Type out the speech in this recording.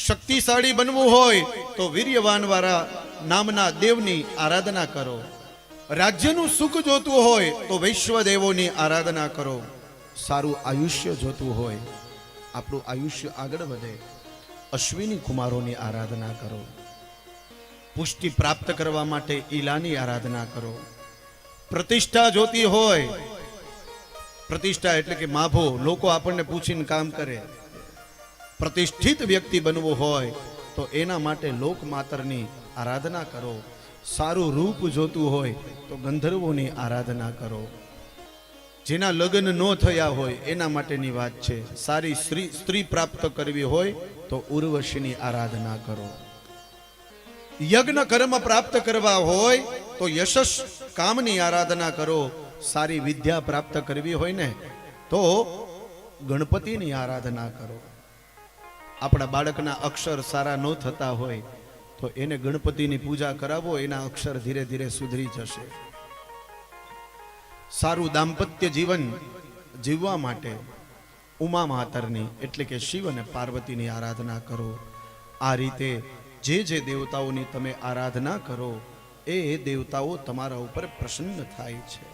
શક્તિશાળી બનવું હોય તો વીર્યવાન વાળા નામના દેવની આરાધના કરો. રાજ્યનું સુખ જોતું હોય તો વૈશ્વદેવોની આરાધના કરો. સારું આયુષ્ય જોતું હોય, આપણું આયુષ્ય આગળ વધે, અશ્વિની કુમારોની આરાધના કરો. પુષ્ટિ પ્રાપ્ત કરવા માટે ઈલાની આરાધના કરો. પ્રતિષ્ઠા જોતી હોય, પ્રતિષ્ઠા એટલે કે માભો, લોકો આપણને પૂછીને કામ કરે. પ્રતિષ્ઠિત વ્યક્તિ બનવું હોય તો એના માટે લોકમાતરની આરાધના કરો. સારું રૂપ જોતું હોય તો ગંધર્વોની આરાધના કરો. જેના લગ્ન ન થયા હોય એના માટેની વાત છે. સારી સ્ત્રી પ્રાપ્ત કરવી હોય તો ઉર્વશીની આરાધના કરો. યજ્ઞ કર્મ પ્રાપ્ત કરવા હોય તો યશસ કામની આરાધના કરો. સારી વિદ્યા પ્રાપ્ત કરવી હોય ને તો ગણપતિની આરાધના કરો. આપણા બાળકના અક્ષર સારા ન થતા હોય તો એને ગણપતિની પૂજા કરાવો, એના અક્ષર ધીરે ધીરે સુધરી જશે. સારું દાંપત્ય જીવન જીવવા માટે ઉમા માતરની એટલે કે શિવ અને પાર્વતીની આરાધના કરો. આ રીતે જે જે દેવતાઓની તમે આરાધના કરો એ દેવતાઓ તમારા ઉપર પ્રસન્ન થાય છે.